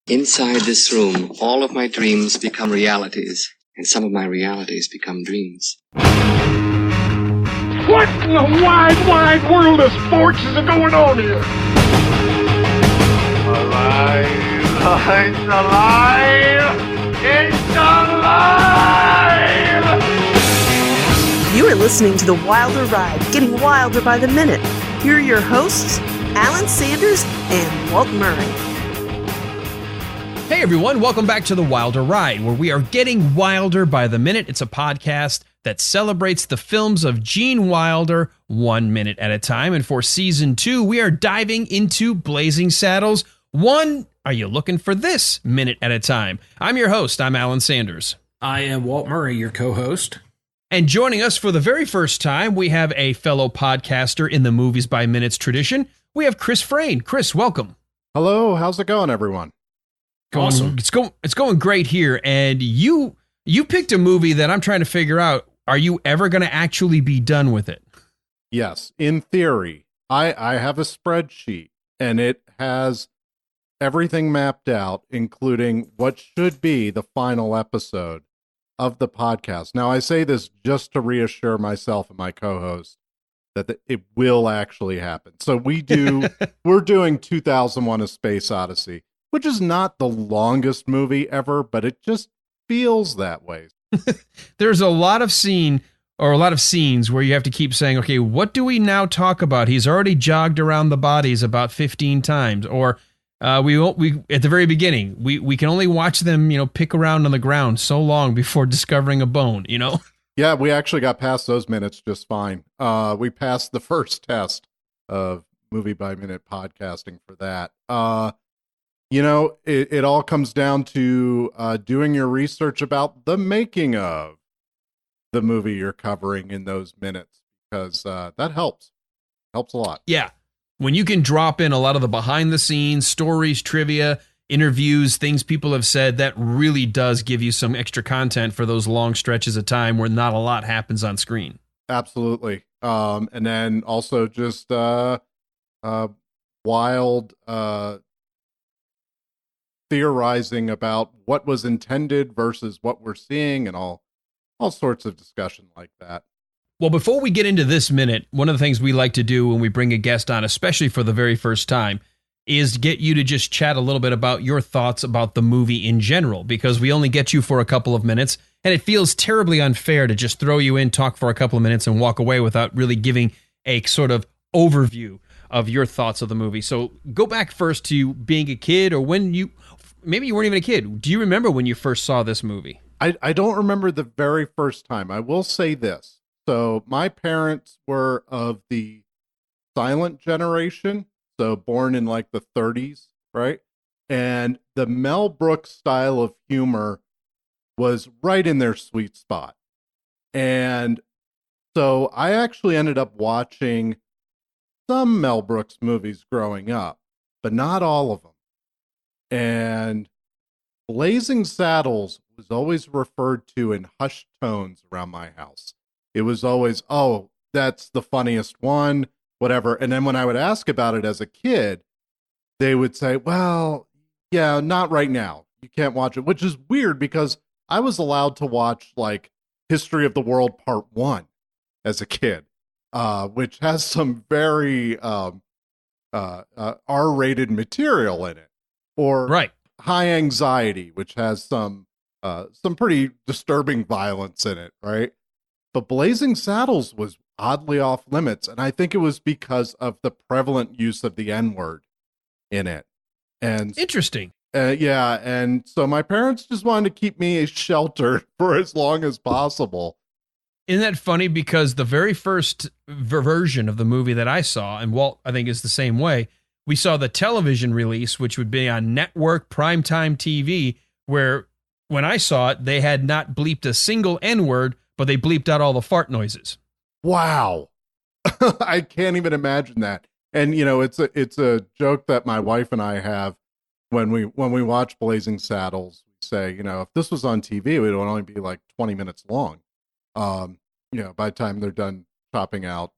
Inside this room, all of my dreams become realities, and some of my realities become dreams. What in the wide, wide world of sports is going on here? Alive! It's alive! It's alive! You are listening to The Wilder Ride, getting wilder by the minute. Here are your hosts, Alan Sanders and Walt Murray. Hey everyone, welcome back to The Wilder Ride, where we are getting wilder by the minute. It's a podcast that celebrates the films of Gene Wilder 1 minute at a time. And for season 2, we are diving into Blazing Saddles. Are you looking for this minute at a time? I'm your host. I'm Alan Sanders. I am Walt Murray, your co-host. And joining us for the very first time, we have a fellow podcaster in the Movies by Minutes tradition. We have Chris Frain. Chris, welcome. Hello, how's it going, everyone? Awesome. It's going great here. And you picked a movie that I'm trying to figure out. Are you ever going to actually be done with it? Yes, in theory. I have a spreadsheet, and it has everything mapped out, including what should be the final episode of the podcast. Now, I say this just to reassure myself and my co-host that it will actually happen. So we're doing 2001: A Space Odyssey, which is not the longest movie ever, but it just feels that way. There's a lot of scenes where you have to keep saying, okay, what do we now talk about? He's already jogged around the bodies about 15 times. Or we at the very beginning, we can only watch them, pick around on the ground so long before discovering a bone, Yeah, we actually got past those minutes just fine. We passed the first test of movie by minute podcasting for that. It all comes down to doing your research about the making of the movie you're covering in those minutes, because that helps a lot. Yeah. When you can drop in a lot of the behind the scenes stories, trivia, interviews, things people have said, that really does give you some extra content for those long stretches of time where not a lot happens on screen. Absolutely. And then also just wild theorizing about what was intended versus what we're seeing, and all sorts of discussion like that. Well, before we get into this minute, one of the things we like to do when we bring a guest on, especially for the very first time, is get you to just chat a little bit about your thoughts about the movie in general, because we only get you for a couple of minutes, and it feels terribly unfair to just throw you in, talk for a couple of minutes, and walk away without really giving a sort of overview of your thoughts of the movie. So go back first to being a kid, or maybe you weren't even a kid. Do you remember when you first saw this movie? I don't remember the very first time. I will say this. So my parents were of the silent generation, so born in like the 30s, right? And the Mel Brooks style of humor was right in their sweet spot. And so I actually ended up watching some Mel Brooks movies growing up, but not all of them. And Blazing Saddles was always referred to in hushed tones around my house. It was always, oh, that's the funniest one, whatever. And then when I would ask about it as a kid, they would say, well, yeah, not right now. You can't watch it, which is weird because I was allowed to watch like History of the World Part 1 as a kid, which has some very R-rated material in it. Or right. High Anxiety, which has some pretty disturbing violence in it, right? But Blazing Saddles was oddly off limits, and I think it was because of the prevalent use of the N-word in it. And interesting. Yeah, and so my parents just wanted to keep me sheltered for as long as possible. Isn't that funny? Because the very first version of the movie that I saw, and Walt, I think, is the same way, we saw the television release, which would be on network primetime TV, where when I saw it, they had not bleeped a single N-word, but they bleeped out all the fart noises. Wow. I can't even imagine that. And, it's a joke that my wife and I have when we watch Blazing Saddles. We say, if this was on TV, it would only be like 20 minutes long. By the time they're done chopping out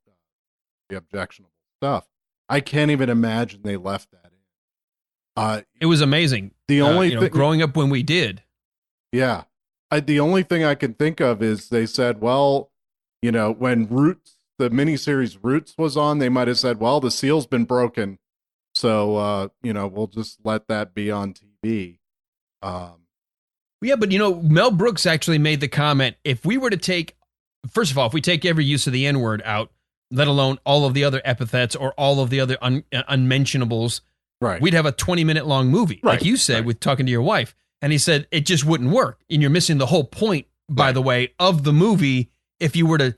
the objectionable stuff. I can't even imagine they left that in. It was amazing. The only thing, growing up when we did. yeah, the only thing I can think of is they said, well, when Roots, the miniseries Roots was on, they might have said, well, the seal's been broken, so we'll just let that be on TV. Yeah, but Mel Brooks actually made the comment, if we were to take, first of all, if we take every use of the N-word out, let alone all of the other epithets or all of the other unmentionables, right, we'd have a 20-minute long movie, right, like you said, right, with talking to your wife. And he said it just wouldn't work. And you're missing the whole point, by right, the way, of the movie. If you were to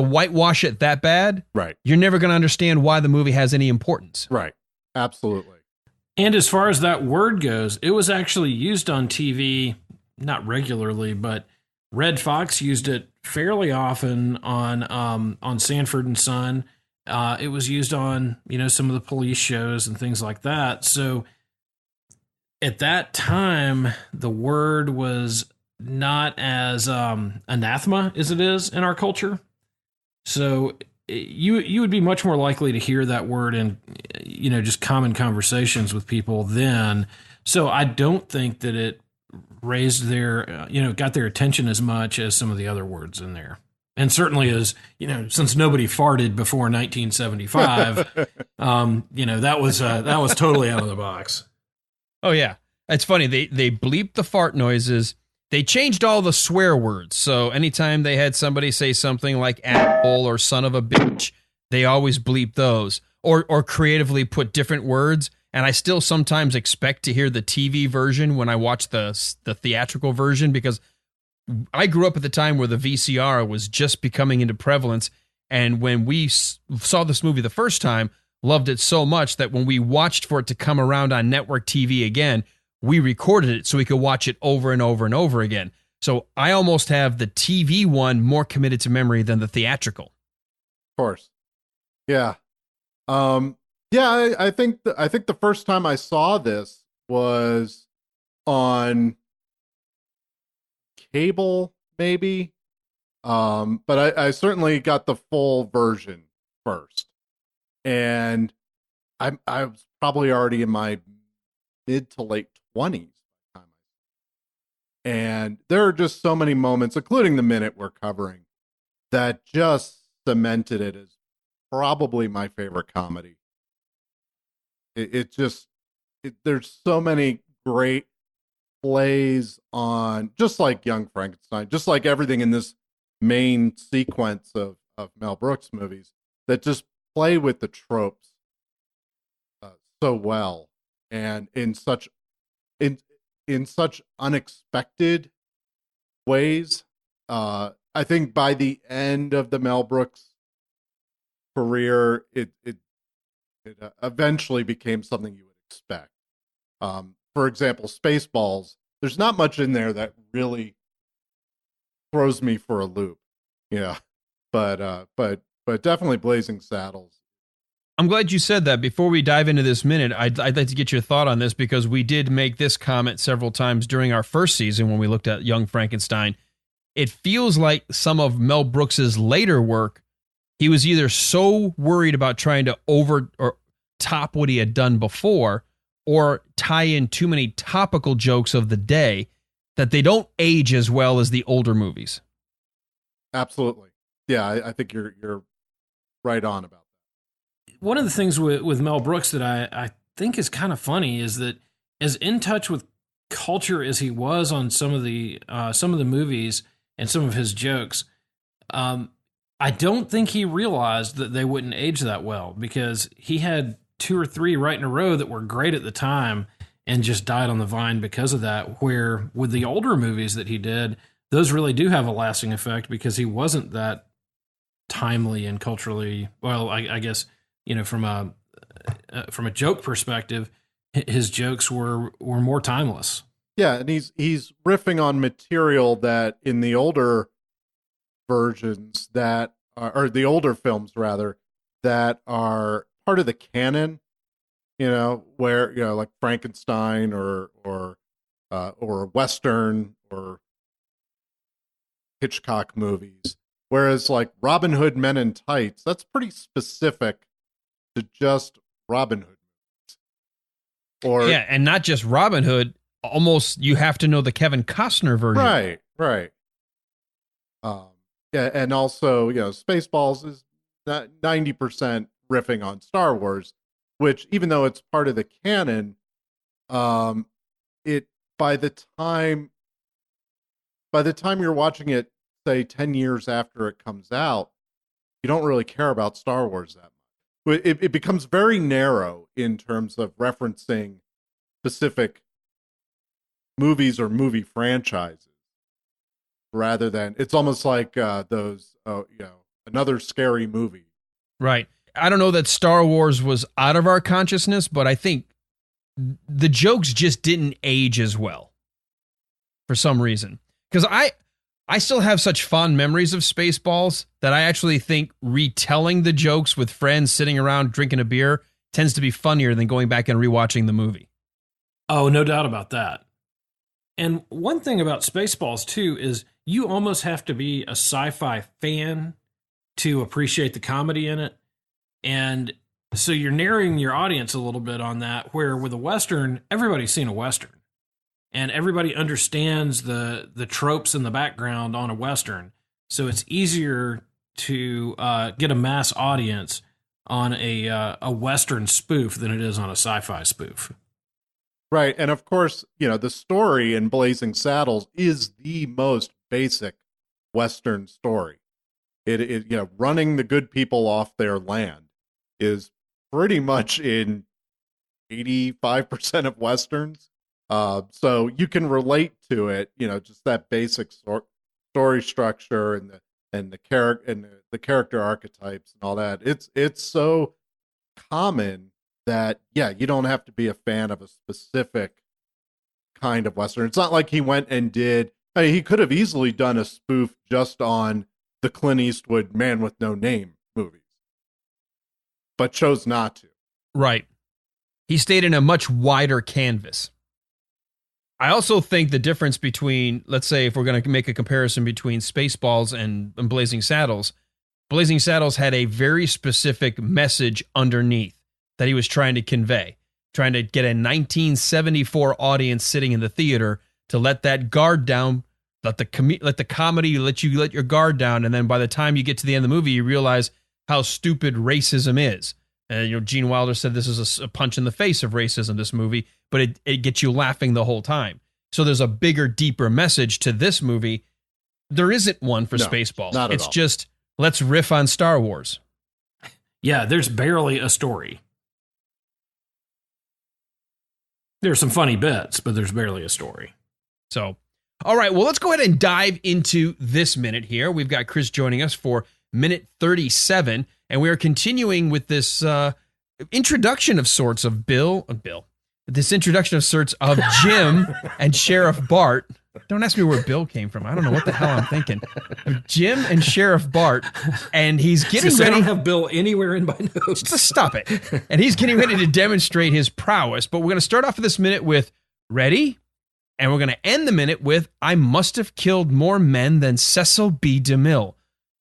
whitewash it that bad, right, you're never going to understand why the movie has any importance. Right. Absolutely. And as far as that word goes, it was actually used on TV, not regularly, but Red Fox used it fairly often on Sanford and Son. It was used on, some of the police shows and things like that. So at that time, the word was not as anathema as it is in our culture. So you would be much more likely to hear that word in, just common conversations with people then. So I don't think that it raised their, got their attention as much as some of the other words in there. And certainly as, since nobody farted before 1975, that was totally out of the box. Oh, yeah. It's funny. They bleeped the fart noises. They changed all the swear words. So anytime they had somebody say something like asshole or son of a bitch, they always bleep those or creatively put different words. And I still sometimes expect to hear the TV version when I watch the theatrical version, because I grew up at the time where the VCR was just becoming into prevalence. And when we saw this movie the first time, loved it so much that when we watched for it to come around on network TV again, we recorded it so we could watch it over and over and over again. So I almost have the TV one more committed to memory than the theatrical. Of course. Yeah. I think the first time I saw this was on cable, maybe. But I certainly got the full version first. And I was probably already in my mid to late 20s. And there are just so many moments, including the minute we're covering, that just cemented it as probably my favorite comedy. There's so many great plays on, just like Young Frankenstein, just like everything in this main sequence of Mel Brooks movies, that just play with the tropes so well, and in such unexpected ways. I think by the end of the Mel Brooks career, it eventually became something you would expect. For example, Spaceballs, there's not much in there that really throws me for a loop. Yeah. But definitely Blazing Saddles. I'm glad you said that. Before we dive into this minute, I'd like to get your thought on this, because we did make this comment several times during our first season when we looked at Young Frankenstein. It feels like some of Mel Brooks's later work, he was either so worried about trying to over or top what he had done before, or tie in too many topical jokes of the day, that they don't age as well as the older movies. Absolutely. Yeah, I think you're right on about that. One of the things with Mel Brooks that I think is kind of funny is that, as in touch with culture as he was on some of the movies and some of his jokes, I don't think he realized that they wouldn't age that well, because he had 2 or 3 right in a row that were great at the time and just died on the vine because of that. Where with the older movies that he did, those really do have a lasting effect, because he wasn't that timely and culturally, well, I guess, from a joke perspective, his jokes were more timeless. Yeah, and he's riffing on material that in the older versions that are, or the older films rather, that are part of the canon, where, like Frankenstein or Western or Hitchcock movies. Whereas like Robin Hood Men in Tights, that's pretty specific to just Robin Hood movies. Or Yeah, and not just Robin Hood. Almost, you have to know the Kevin Costner version. right. Yeah, and also, Spaceballs is 90% riffing on Star Wars, which, even though it's part of the canon, it by the time you're watching it, say 10 years after it comes out, you don't really care about Star Wars that much. It becomes very narrow in terms of referencing specific movies or movie franchises, rather than, it's almost like those another scary movie. Right. I don't know that Star Wars was out of our consciousness, but I think the jokes just didn't age as well for some reason. Because I still have such fond memories of Spaceballs that I actually think retelling the jokes with friends sitting around drinking a beer tends to be funnier than going back and rewatching the movie. Oh, no doubt about that. And one thing about Spaceballs, too, is you almost have to be a sci-fi fan to appreciate the comedy in it. And so you're narrowing your audience a little bit on that, where with a Western, everybody's seen a Western. And everybody understands the tropes in the background on a Western. So it's easier to get a mass audience on a Western spoof than it is on a sci-fi spoof. Right. And of course, the story in Blazing Saddles is the most basic Western story. It running the good people off their land is pretty much in 85% of Westerns. So you can relate to it, just that basic story structure and the character archetypes and all that. It's so common that, you don't have to be a fan of a specific kind of Western. It's not like he went and he could have easily done a spoof just on the Clint Eastwood Man with No Name movies, but chose not to. Right. He stayed in a much wider canvas. I also think the difference between, let's say, if we're going to make a comparison between Spaceballs and Blazing Saddles had a very specific message underneath that he was trying to convey, trying to get a 1974 audience sitting in the theater to let that guard down, let the comedy let your guard down, and then by the time you get to the end of the movie, you realize how stupid racism is. Gene Wilder said this is a punch in the face of racism, this movie, but it gets you laughing the whole time. So there's a bigger, deeper message to this movie. There isn't one for Spaceballs. Not at it's all. just, let's riff on Star Wars. Yeah, there's barely a story. There's some funny bits, but there's barely a story. So, all right, well, let's go ahead and dive into this minute here. We've got Chris joining us for minute 37, and we are continuing with this introduction of sorts of this introduction of sorts of Jim and Sheriff Bart. Don't ask me where Bill came from. I don't know what the hell I'm thinking. Jim and Sheriff Bart, and he's getting ready. I don't have Bill anywhere in my notes. Just stop it. And he's getting ready to demonstrate his prowess. But we're going to start off this minute with ready, and we're going to end the minute with I must have killed more men than Cecil B. DeMille.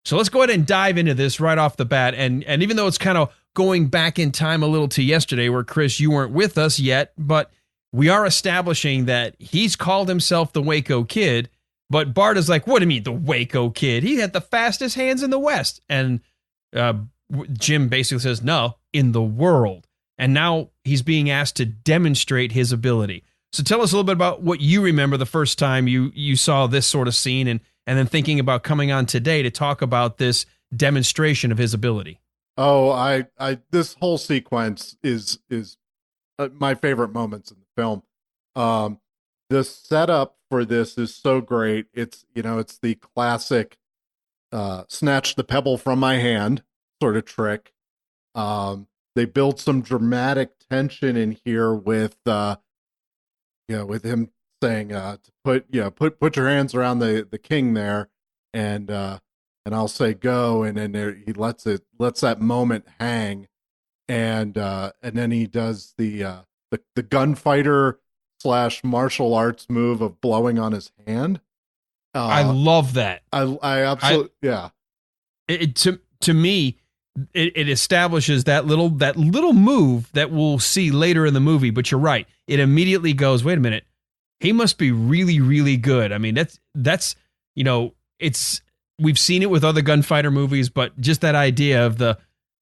So let's go ahead and dive into this right off the bat. And even though it's kind of going back in time a little to yesterday, where Chris, you weren't with us yet, but we are establishing that he's called himself the Waco Kid, but Bart is like, what do you mean the Waco Kid? He had the fastest hands in the West. And Jim basically says, no, in the world. And now he's being asked to demonstrate his ability. So tell us a little bit about what you remember the first time you saw this sort of scene, and then thinking about coming on today to talk about this demonstration of his ability. Oh, I this whole sequence is my favorite moments in the film. The setup for this is so great. It's the classic snatch the pebble from my hand sort of trick. They build some dramatic tension in here with with him saying to put your hands around the king there, and I'll say go, and then he lets that moment hang, and then he does the gunfighter / martial arts move of blowing on his hand. I love that. I absolutely, yeah. To me, it establishes that little move that we'll see later in the movie. But you're right. It immediately goes, wait a minute. He must be really, really good. I mean, that's we've seen it with other gunfighter movies, but just that idea of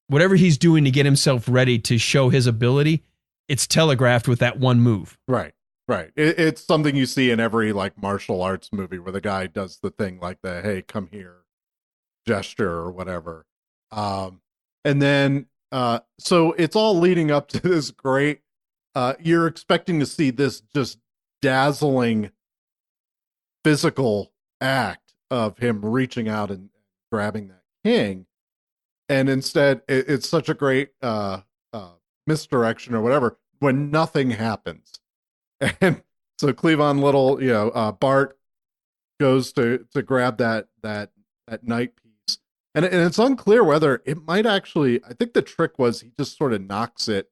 whatever he's doing to get himself ready to show his ability, it's telegraphed with that one move. Right. It's something you see in every like martial arts movie where the guy does the thing like the, hey, come here gesture or whatever. And then, so it's all leading up to this great, you're expecting to see this just dazzling physical act of him reaching out and grabbing that king. And instead it's such a great, misdirection or whatever when nothing happens. And so Cleavon Little, Bart goes to grab that night piece. And it's unclear whether it might actually, I think the trick was he just sort of knocks it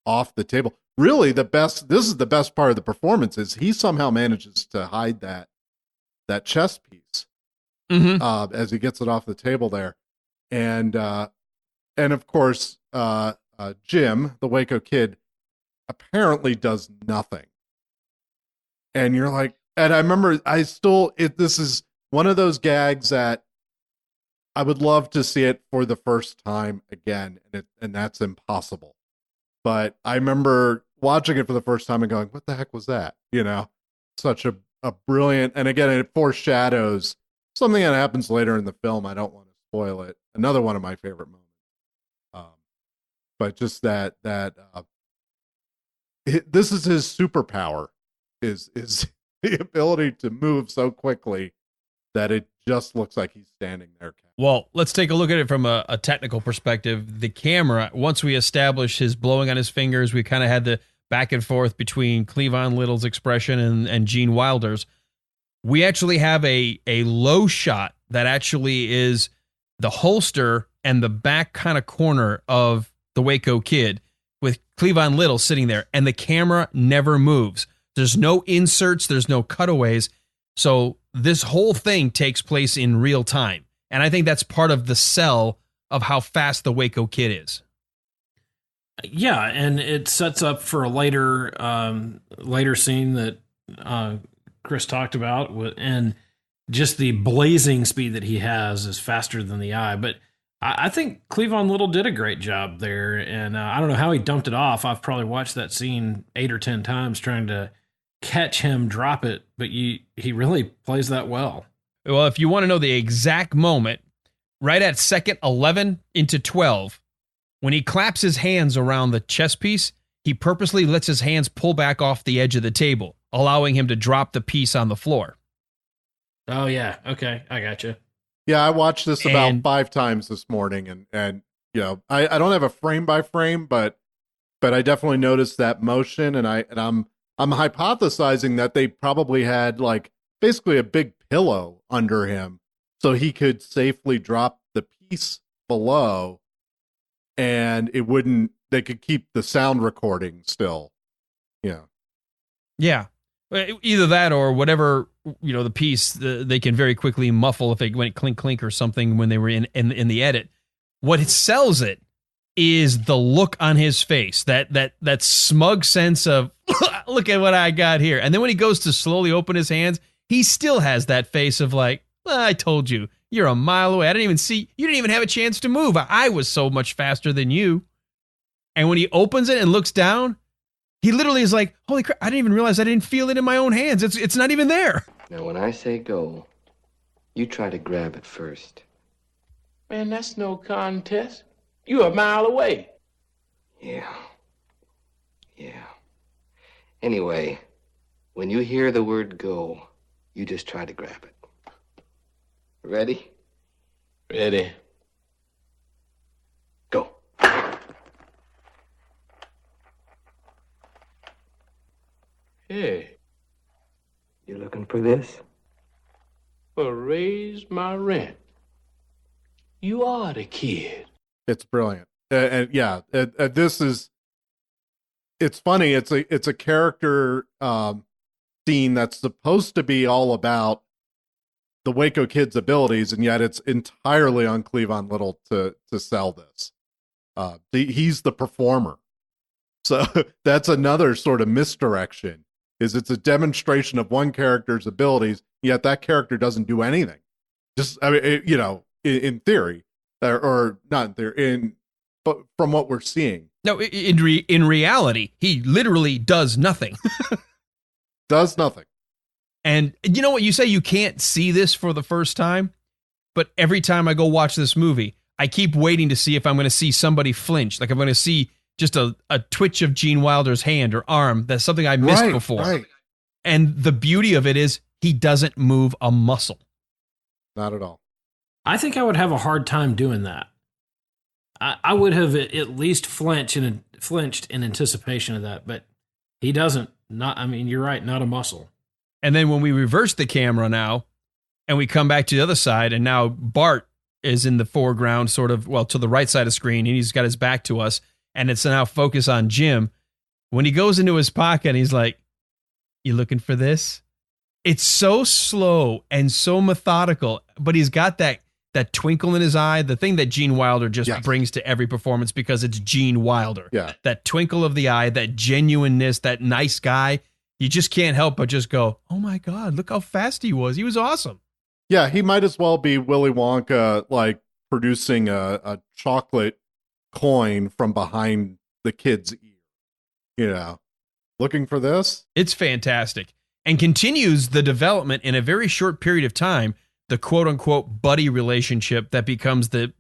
off the table. Really this is the best part of the performance is he somehow manages to hide that chess piece as he gets it off the table there. And of course, Jim, the Waco Kid, apparently does nothing. And you're like, and I remember this is one of those gags that I would love to see it for the first time again, and that's impossible. But I remember watching it for the first time and going, what the heck was that? Such a brilliant, and again, it foreshadows something that happens later in the film. I don't want to spoil it. Another one of my favorite moments. But just that this is his superpower is the ability to move so quickly that it just looks like he's standing there. Well, let's take a look at it from a technical perspective. The camera, once we established his blowing on his fingers, we kind of had the back and forth between Cleavon Little's expression and Gene Wilder's. We actually have a low shot that actually is the holster and the back kind of corner of the Waco Kid with Cleavon Little sitting there, and the camera never moves. There's no inserts, there's no cutaways. So this whole thing takes place in real time. And I think that's part of the sell of how fast the Waco Kid is. Yeah, and it sets up for a later scene that Chris talked about, and just the blazing speed that he has is faster than the eye. But I think Cleavon Little did a great job there, and I don't know how he dumped it off. I've probably watched that scene 8 or 10 times trying to catch him drop it, but he really plays that well. Well, if you want to know the exact moment, right at second 11 into 12, when he claps his hands around the chess piece, he purposely lets his hands pull back off the edge of the table, allowing him to drop the piece on the floor. Oh, yeah. Okay, I gotcha. Yeah, I watched this about 5 times this morning, and I don't have a frame by frame, but I definitely noticed that motion, and I'm hypothesizing that they probably had like basically a big pillow under him so he could safely drop the piece below, and they could keep the sound recording still. Yeah, either that or whatever, the piece they can very quickly muffle if they went clink clink or something when they were in the edit. What it sells it is the look on his face, that smug sense of look at what I got here. And then when he goes to slowly open his hands, he still has that face of like, I told you, you're a mile away. I didn't even see, you didn't even have a chance to move. I was so much faster than you. And when he opens it and looks down, he literally is like, holy crap, I didn't even realize I didn't feel it in my own hands. It's not even there. Now, when I say go, you try to grab it first. Man, that's no contest. You're a mile away. Yeah. Anyway, when you hear the word go, you just try to grab it. Ready? Ready. Go. Hey, You looking for this? well, raise my rent. You are the kid. it's brilliant. And yeah, this is. It's funny. It's a character scene that's supposed to be all about the Waco Kid's abilities, and yet it's entirely on Cleavon Little to sell this. He's the performer. So that's another sort of misdirection, is it's a demonstration of one character's abilities, yet that character doesn't do anything. Just, I mean, in theory, or not in theory, but from what we're seeing. No, in reality, he literally does nothing. Does nothing. And you know what? You say you can't see this for the first time, but every time I go watch this movie, I keep waiting to see if I'm going to see somebody flinch. Like I'm going to see just a twitch of Gene Wilder's hand or arm. That's something I missed before. Right. And the beauty of it is he doesn't move a muscle. Not at all. I think I would have a hard time doing that. I would have at least flinched in anticipation of that, but he doesn't. You're right, not a muscle. And then when we reverse the camera now, and we come back to the other side, and now Bart is in the foreground, sort of, well, to the right side of the screen, and he's got his back to us, and it's now focus on Jim. When he goes into his pocket, he's like, "You looking for this?" It's so slow and so methodical, but he's got that twinkle in his eye, the thing that Gene Wilder just brings to every performance because it's Gene Wilder. Yeah. That twinkle of the eye, that genuineness, that nice guy. You just can't help but just go, "Oh my God, look how fast he was. He was awesome." Yeah, he might as well be Willy Wonka, like producing a chocolate coin from behind the kid's ear. Looking for this? It's fantastic. And continues the development in a very short period of time, the quote-unquote buddy relationship that becomes the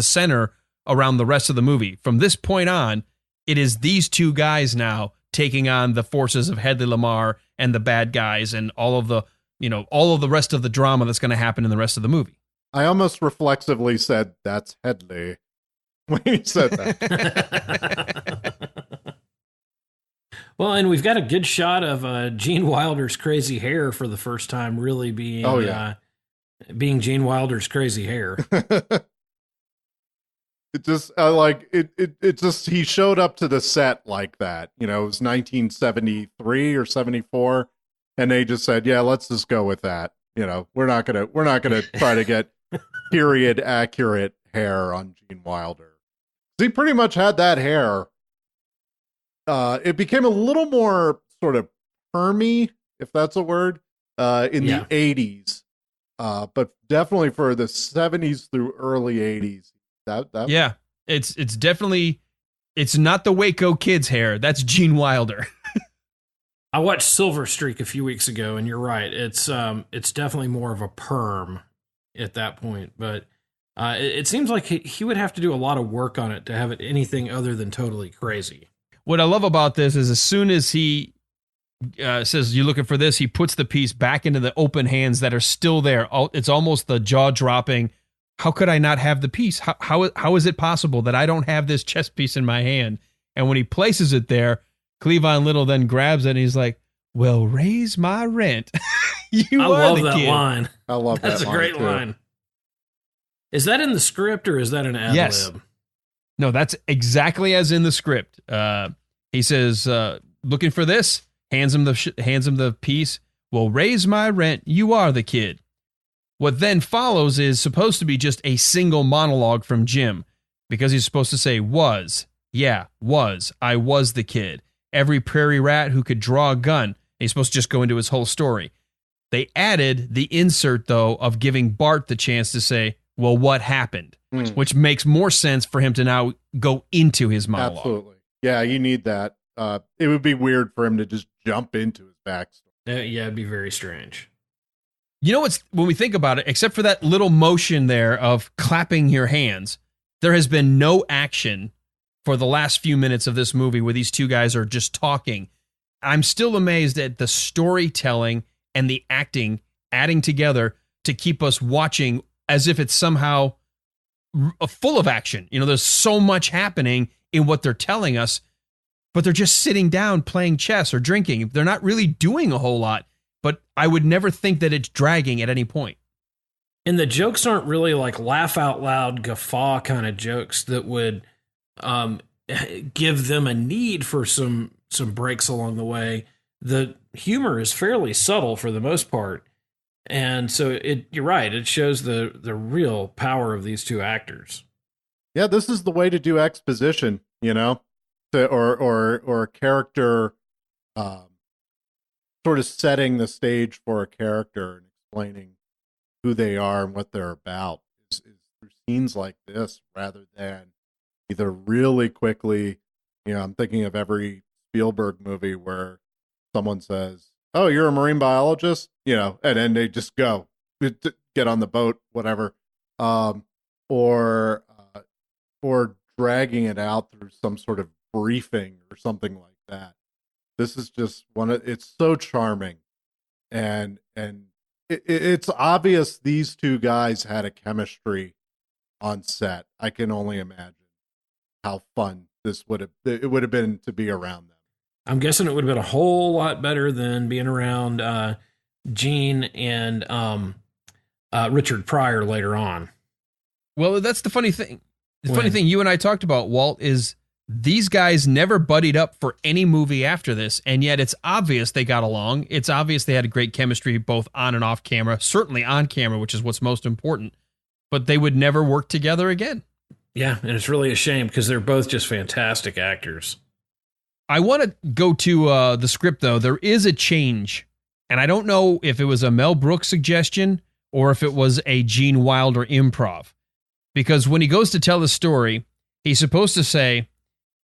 center around the rest of the movie. From this point on, it is these two guys now taking on the forces of Hedley Lamar and the bad guys and all of the rest of the drama that's going to happen in the rest of the movie. I almost reflexively said, "That's Hedley," when he said that. Well, and we've got a good shot of Gene Wilder's crazy hair for the first time, really being being Gene Wilder's crazy hair. It just it just he showed up to the set like that. It was 1973 or 74, and they just said, "Yeah, let's just go with that." We're not gonna try to get period accurate hair on Gene Wilder. He pretty much had that hair. It became a little more sort of permy, if that's a word, in the 80s. But definitely for the 70s through early 80s. It's definitely, it's not the Waco Kid's hair. That's Gene Wilder. I watched Silver Streak a few weeks ago, and you're right. It's definitely more of a perm at that point, but it seems like he would have to do a lot of work on it to have it anything other than totally crazy. What I love about this is as soon as he says, "You're looking for this," he puts the piece back into the open hands that are still there. It's almost the jaw-dropping, how could I not have the piece? How is it possible that I don't have this chess piece in my hand? And when he places it there, Cleavon Little then grabs it and he's like, "Well, raise my rent." I love that line. I love that line. That's a great line. Is that in the script or is that an ad lib? Yes. No, that's exactly as in the script. He says, "Looking for this?" Hands him the piece. "Well, raise my rent. You are the kid." What then follows is supposed to be just a single monologue from Jim, because he's supposed to say, "Was. Yeah, was. I was the kid. Every prairie rat who could draw a gun." And he's supposed to just go into his whole story. They added the insert, though, of giving Bart the chance to say, "Well, what happened?" Which makes more sense for him to now go into his monologue. Absolutely. Yeah, you need that. It would be weird for him to just jump into his backstory. Yeah, it'd be very strange. You know what's, when we think about it, except for that little motion there of clapping your hands, there has been no action for the last few minutes of this movie where these two guys are just talking. I'm still amazed at the storytelling and the acting adding together to keep us watching as if it's somehow full of action. There's so much happening in what they're telling us, but they're just sitting down playing chess or drinking. They're not really doing a whole lot, but I would never think that it's dragging at any point. And the jokes aren't really like laugh out loud, guffaw kind of jokes that would give them a need for some breaks along the way. The humor is fairly subtle for the most part. And so you're right. It shows the real power of these two actors. Yeah, this is the way to do exposition, or a character, sort of setting the stage for a character and explaining who they are and what they're about is through scenes like this, rather than either really quickly. I'm thinking of every Spielberg movie where someone says, "Oh, you're a marine biologist," and then they just go get on the boat, whatever, or dragging it out through some sort of briefing or something like that. This is just it's so charming, and it's obvious these two guys had a chemistry on set. I can only imagine how fun it would have been to be around them. I'm guessing it would have been a whole lot better than being around Gene and Richard Pryor later on. Well, that's the funny thing. The funny thing you and I talked about, Walt, is these guys never buddied up for any movie after this, and yet it's obvious they got along. It's obvious they had a great chemistry both on and off camera, certainly on camera, which is what's most important, but they would never work together again. Yeah, and it's really a shame because they're both just fantastic actors. I want to go to the script, though. There is a change, and I don't know if it was a Mel Brooks suggestion or if it was a Gene Wilder improv. Because when he goes to tell the story, he's supposed to say,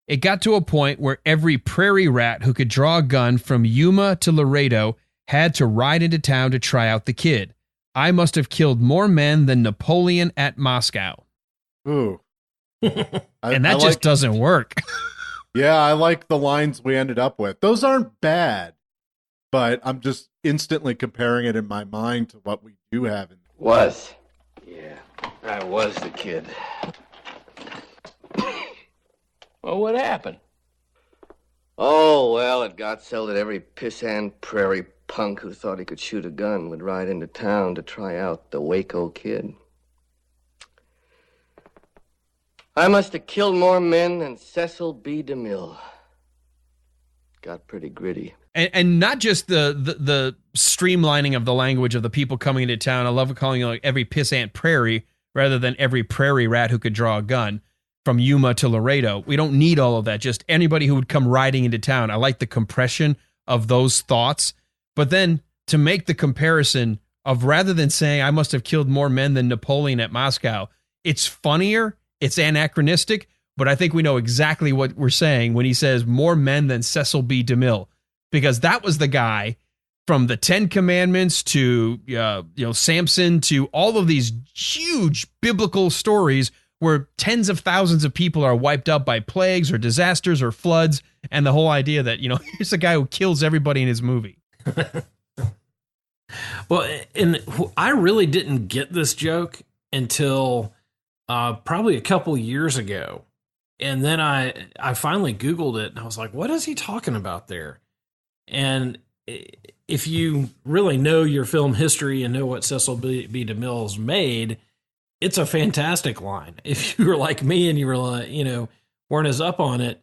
it got to a point where every prairie rat who could draw a gun from Yuma to Laredo had to ride into town to try out the kid. I must have killed more men than Napoleon at Moscow. Ooh. And that just doesn't work. Yeah, I like the lines we ended up with. Those aren't bad, but I'm just instantly comparing it in my mind to what we do have. Was. Yeah, I was the kid. Well, what happened? Oh, well, it got so that every pissant prairie punk who thought he could shoot a gun would ride into town to try out the Waco Kid. I must have killed more men than Cecil B. DeMille. Got pretty gritty. And not just the streamlining of the language of the people coming into town. I love calling it like every pissant prairie rather than every prairie rat who could draw a gun from Yuma to Laredo. We don't need all of that. Just anybody who would come riding into town. I like the compression of those thoughts. But then to make the comparison of rather than saying I must have killed more men than Napoleon at Moscow, it's funnier. It's anachronistic, but I think we know exactly what we're saying when he says more men than Cecil B. DeMille, because that was the guy from the 10 Commandments to Samson to all of these huge biblical stories where tens of thousands of people are wiped out by plagues or disasters or floods, and the whole idea that, here's a guy who kills everybody in his movie. Well, and I really didn't get this joke until probably a couple years ago. And then I finally Googled it and I was like, what is he talking about there? And if you really know your film history and know what Cecil B. DeMille's made, it's a fantastic line. If you were like me and you were like, weren't as up on it,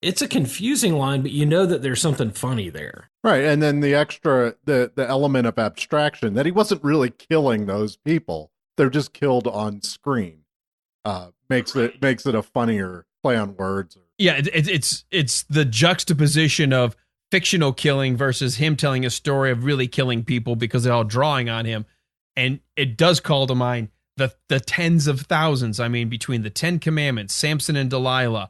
it's a confusing line, but you know that there's something funny there. Right. And then the extra, the element of abstraction that he wasn't really killing those people. They're just killed on screen. Makes it a funnier play on words. Yeah, it's the juxtaposition of fictional killing versus him telling a story of really killing people because they're all drawing on him, and it does call to mind the tens of thousands. I mean, between the 10 Commandments, Samson and Delilah,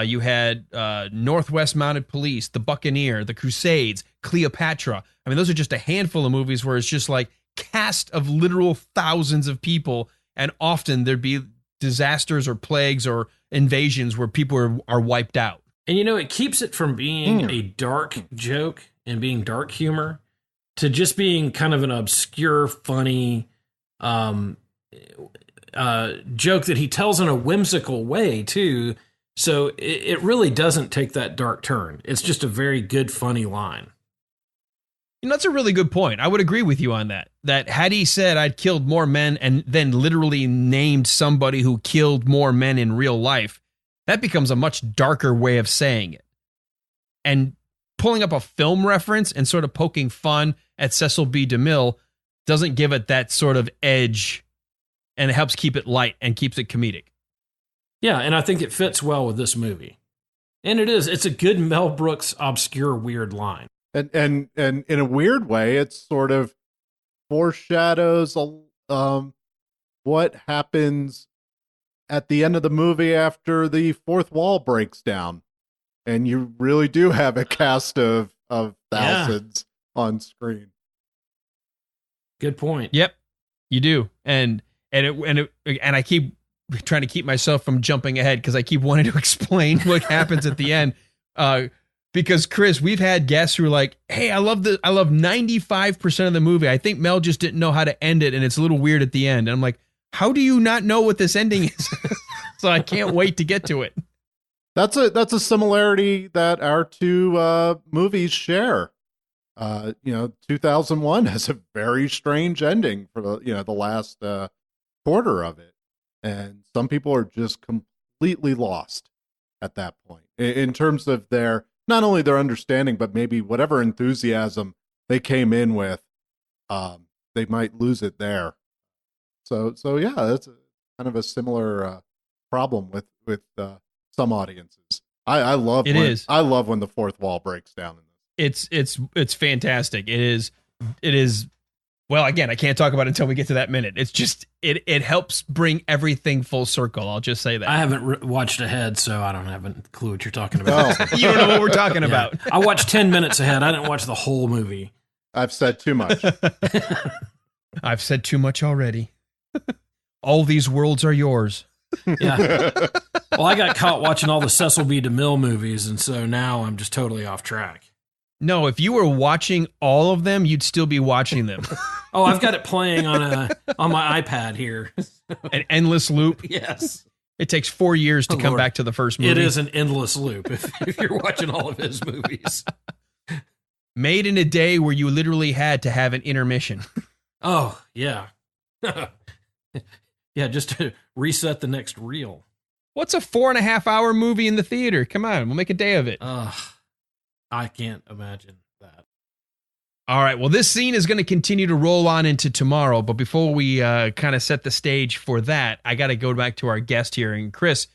you had Northwest Mounted Police, The Buccaneer, The Crusades, Cleopatra. I mean, those are just a handful of movies where it's just like cast of literal thousands of people, and often there'd be disasters or plagues or invasions where people are wiped out. And it keeps it from being a dark joke and being dark humor to just being kind of an obscure, funny joke that he tells in a whimsical way too. So it really doesn't take that dark turn. It's just a very good, funny line. That's a really good point. I would agree with you on that. That had he said I'd killed more men and then literally named somebody who killed more men in real life, that becomes a much darker way of saying it. And pulling up a film reference and sort of poking fun at Cecil B. DeMille, doesn't give it that sort of edge, and it helps keep it light and keeps it comedic. Yeah, and I think it fits well with this movie. And it's a good Mel Brooks obscure weird line. And in a weird way, it sort of foreshadows what happens at the end of the movie after the fourth wall breaks down, and you really do have a cast of thousands on screen. Good point. Yep, you do, and I keep trying to keep myself from jumping ahead because I keep wanting to explain what happens at the end. Because Chris, we've had guests who are like, "Hey, I love 95% of the movie. I think Mel just didn't know how to end it, and it's a little weird at the end." And I'm like, "How do you not know what this ending is?" So I can't wait to get to it. That's a similarity that our two movies share. 2001 has a very strange ending for the last quarter of it, and some people are just completely lost at that point in terms of not only their understanding, but maybe whatever enthusiasm they came in with, they might lose it there. So yeah, that's kind of a similar problem with some audiences. I love when the fourth wall breaks down in this. It's fantastic. It is. Well, again, I can't talk about it until we get to that minute. It's just it helps bring everything full circle. I'll just say that. I haven't watched ahead, so I don't have a clue what you're talking about. You don't know what we're talking about. I watched 10 minutes ahead. I didn't watch the whole movie. I've said too much. I've said too much already. All these worlds are yours. Yeah. Well, I got caught watching all the Cecil B. DeMille movies, and so now I'm just totally off track. No, if you were watching all of them, you'd still be watching them. Oh, I've got it playing on my iPad here. An endless loop. Yes. It takes 4 years to come back to the first movie. It is an endless loop if you're watching all of his movies. Made in a day where you literally had to have an intermission. Oh, yeah. Yeah, just to reset the next reel. What's a 4.5 hour movie in the theater? Come on, we'll make a day of it. I can't imagine that. All right, well, this scene is going to continue to roll on into tomorrow, but before we kind of set the stage for that, I got to go back to our guest here. And Chris,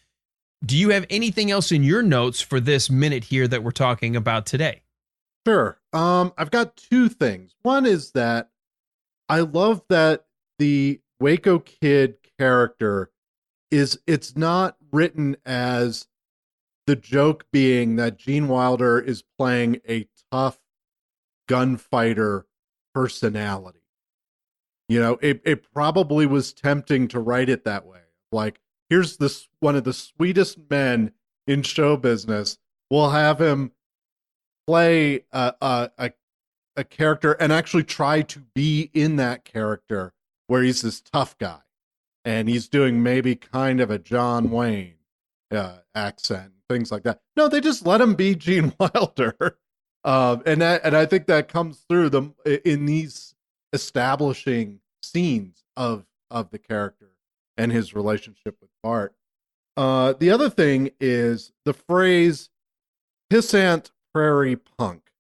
do you have anything else in your notes for this minute here that we're talking about today? Sure. I've got two things. One is that I love that the Waco Kid character it's not written as the joke being that Gene Wilder is playing a tough gunfighter personality. It probably was tempting to write it that way. Like, here's this one of the sweetest men in show business. We'll have him play a character and actually try to be in that character where he's this tough guy and he's doing maybe kind of a John Wayne accent, things like that. No, they just let him be Gene Wilder. And I think that comes through in these establishing scenes of the character and his relationship with Bart. The other thing is the phrase pissant prairie punk.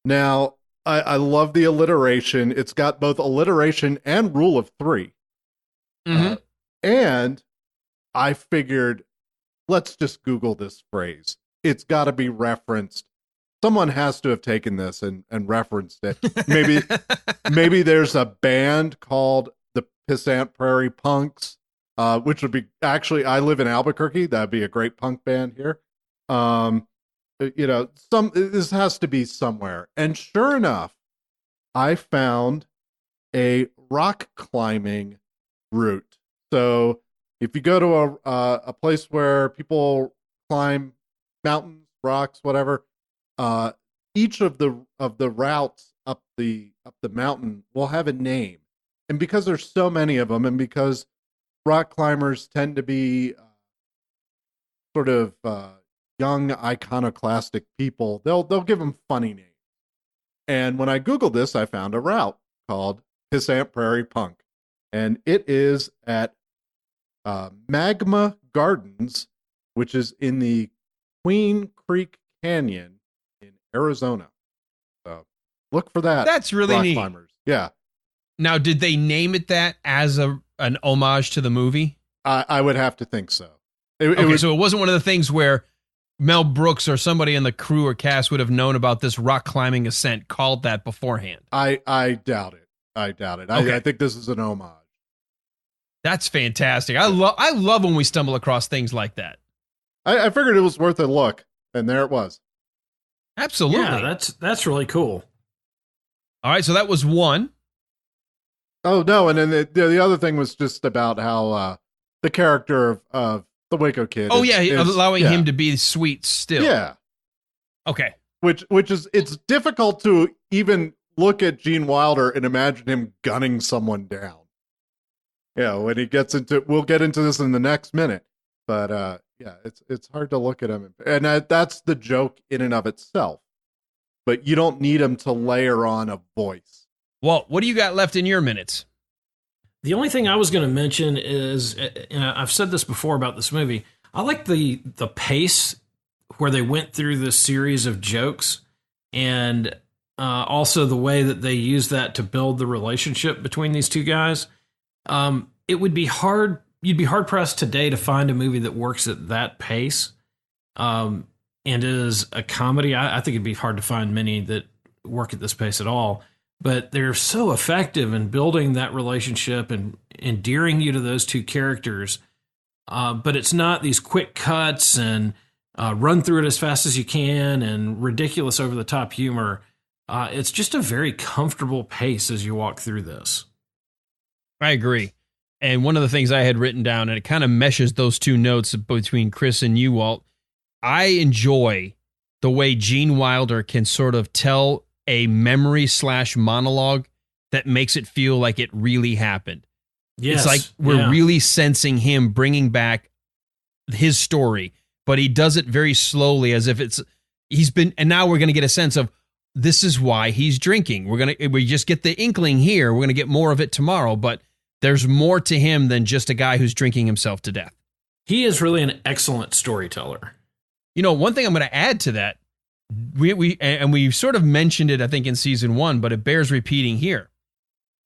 Now, I love the alliteration. It's got both alliteration and rule of three. Mm-hmm. And I figured, let's just Google this phrase. It's got to be referenced. Someone has to have taken this and referenced it. Maybe there's a band called the Pissant Prairie Punks, which would be actually, I live in Albuquerque. That'd be a great punk band here. This has to be somewhere. And sure enough, I found a rock climbing route. So if you go to a place where people climb mountains, rocks, whatever, each of the routes up the mountain will have a name. And because there's so many of them, and because rock climbers tend to be sort of young iconoclastic people, they'll give them funny names. And when I Googled this, I found a route called Pissant Prairie Punk. And it is at Magma Gardens, which is in the Queen Creek Canyon in Arizona. So look for that. That's really rock neat. Climbers. Yeah. Now, did they name it that as an homage to the movie? I would have to think so. So it wasn't one of the things where Mel Brooks or somebody in the crew or cast would have known about this rock climbing ascent called that beforehand. I doubt it. Okay. I think this is an homage. That's fantastic. I love when we stumble across things like that. I figured it was worth a look, and there it was. Absolutely. Yeah, that's really cool. All right, so that was one. Oh, no, and then the other thing was just about how the character of the Waco Kid. Oh, allowing him to be sweet still. Yeah. Okay. Which is, it's difficult to even look at Gene Wilder and imagine him gunning someone down. Yeah, when he gets into, we'll get into this in the next minute, but yeah, it's hard to look at him, and that's the joke in and of itself. But you don't need him to layer on a voice. Well, what do you got left in your minutes? The only thing I was going to mention is, and I've said this before about this movie, I like the pace where they went through this series of jokes, and also the way that they use that to build the relationship between these two guys. It would be hard. You'd be hard pressed today to find a movie that works at that pace, and is a comedy. I think it'd be hard to find many that work at this pace at all. But they're so effective in building that relationship and endearing you to those two characters. But it's not these quick cuts and run through it as fast as you can and ridiculous over the top humor. It's just a very comfortable pace as you walk through this. I agree. And one of the things I had written down, and it kind of meshes those two notes between Chris and you, Walt, I enjoy the way Gene Wilder can sort of tell a memory / monologue that makes it feel like it really happened. Yes, it's like we're really sensing him bringing back his story, but he does it very slowly, as if and now we're going to get a sense of this is why he's drinking. We just get the inkling here. We're going to get more of it tomorrow, but there's more to him than just a guy who's drinking himself to death. He is really an excellent storyteller. You know, one thing I'm going to add to that, we sort of mentioned it, I think, in season 1, but it bears repeating here.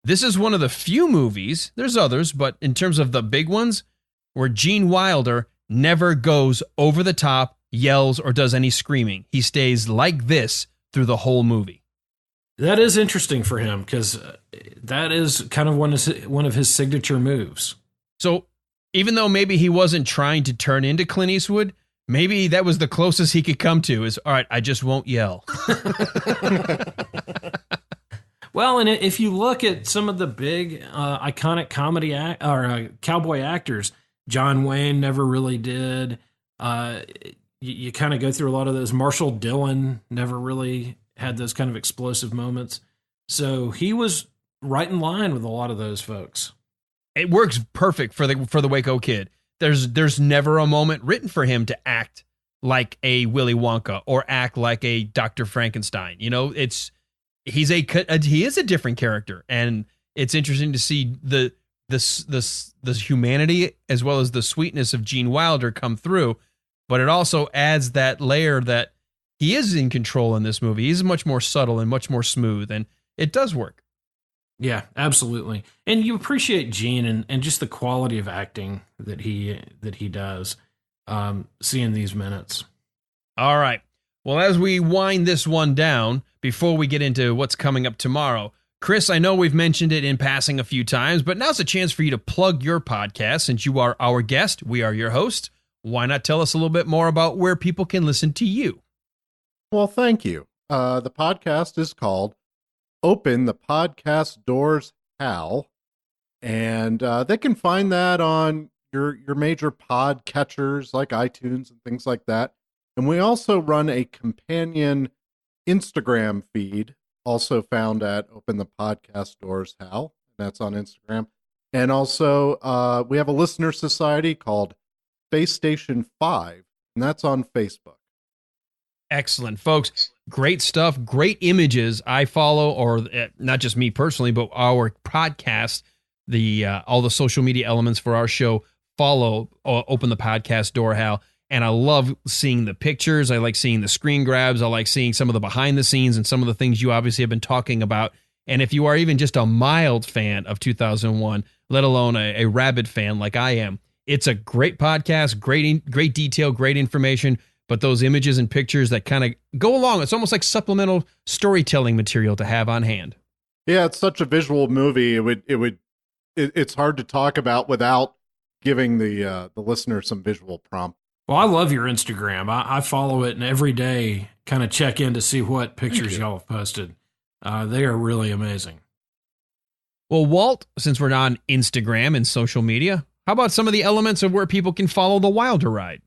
This is one of the few movies, there's others, but in terms of the big ones, where Gene Wilder never goes over the top, yells, or does any screaming. He stays like this through the whole movie. That is interesting for him, because that is kind of one of his signature moves. So even though maybe he wasn't trying to turn into Clint Eastwood, maybe that was the closest he could come to is, all right, I just won't yell. Well, and if you look at some of the big iconic comedy cowboy actors, John Wayne never really did. You kind of go through a lot of those. Marshall Dillon never really had those kind of explosive moments. So he was right in line with a lot of those folks. It works perfect for the Waco Kid. There's never a moment written for him to act like a Willy Wonka or act like a Dr. Frankenstein. You know, he is a different character, and it's interesting to see the humanity as well as the sweetness of Gene Wilder come through, but it also adds that layer that he is in control in this movie. He's much more subtle and much more smooth, and it does work. Yeah, absolutely. And you appreciate Gene and just the quality of acting that he does, seeing these minutes. All right. Well, as we wind this one down, before we get into what's coming up tomorrow, Chris, I know we've mentioned it in passing a few times, but now's a chance for you to plug your podcast. Since you are our guest, we are your host. Why not tell us a little bit more about where people can listen to you? Well, thank you. The podcast is called Open the Podcast Doors Hal, and they can find that on your major pod catchers like iTunes and things like that. And we also run a companion Instagram feed, also found at Open the Podcast Doors Hal, and that's on Instagram. And also we have a listener society called Space Station 5, and that's on Facebook. Excellent, folks. Great stuff. Great images. I follow, or not just me personally, but our podcast, all the social media elements for our show follow Open the Podcast Door Hal. And I love seeing the pictures. I like seeing the screen grabs. I like seeing some of the behind the scenes and some of the things you obviously have been talking about And if you are even just a mild fan of 2001, let alone a rabid fan like I am, it's a great podcast, great detail, great information, but those images and pictures that kind of go along, it's almost like supplemental storytelling material to have on hand. Yeah, it's such a visual movie. It's hard to talk about without giving the listener some visual prompt. Well, I love your Instagram. I follow it, and every day kind of check in to see what pictures y'all have posted. They are really amazing. Well, Walt, since we're on Instagram and social media, how about some of the elements of where people can follow the Wilder Ride?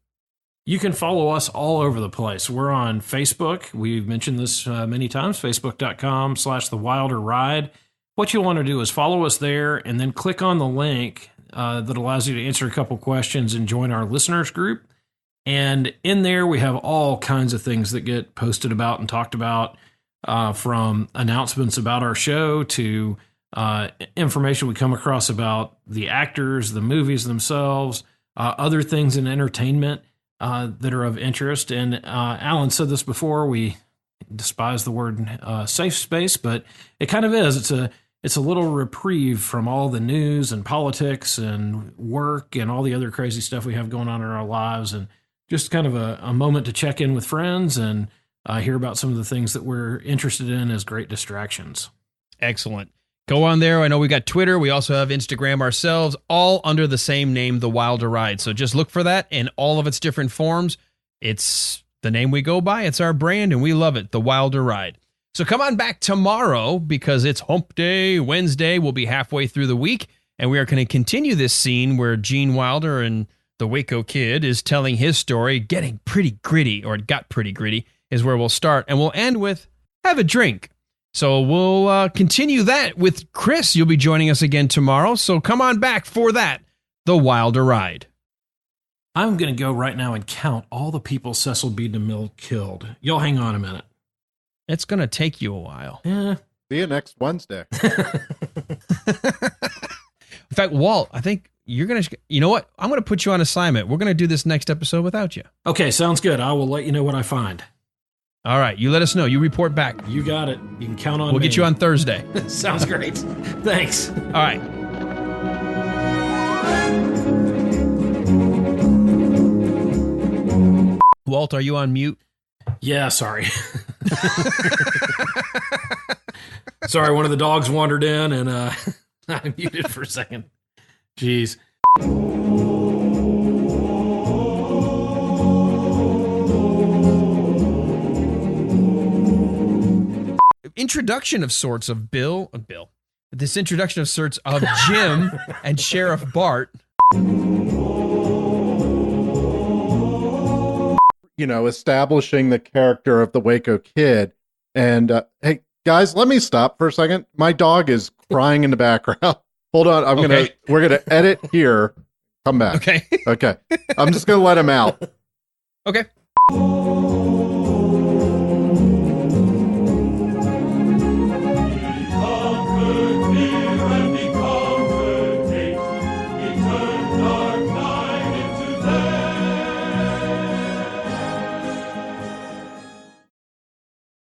You can follow us all over the place. We're on Facebook. We've mentioned this many times, facebook.com/The Wilder Ride. What you want to do is follow us there and then click on the link that allows you to answer a couple questions and join our listeners group. And in there, we have all kinds of things that get posted about and talked about, from announcements about our show to information we come across about the actors, the movies themselves, other things in entertainment that are of interest. And Alan said this before, we despise the word safe space, but it kind of is. It's a little reprieve from all the news and politics and work and all the other crazy stuff we have going on in our lives, and just kind of a moment to check in with friends and hear about some of the things that we're interested in as great distractions. Excellent. Go on there. I know we got Twitter. We also have Instagram ourselves, all under the same name, The Wilder Ride. So just look for that in all of its different forms. It's the name we go by. It's our brand, and we love it, The Wilder Ride. So come on back tomorrow because it's Hump Day, Wednesday. We'll be halfway through the week, and we are going to continue this scene where Gene Wilder and the Waco Kid is telling his story, getting pretty gritty, or it got pretty gritty, is where we'll start. And we'll end with have a drink. So we'll continue that with Chris. You'll be joining us again tomorrow. So come on back for that, The Wilder Ride. I'm going to go right now and count all the people Cecil B. DeMille killed. Y'all hang on a minute. It's going to take you a while. Yeah. See you next Wednesday. In fact, Walt, I think you're going to, you know what? I'm going to put you on assignment. We're going to do this next episode without you. Okay, sounds good. I will let you know what I find. All right, you let us know. You report back. You got it. You can count on me. We'll get you on Thursday. Sounds great. Thanks. All right. Walt, are you on mute? Yeah, sorry. Sorry, one of the dogs wandered in and I muted for a second. Jeez. Introduction of sorts of Bill. This introduction of sorts of Jim and Sheriff Bart. You know, establishing the character of the Waco Kid. And hey, guys, let me stop for a second. My dog is crying in the background. Hold on, we're gonna edit here. Come back. Okay. Okay. I'm just gonna let him out. Okay.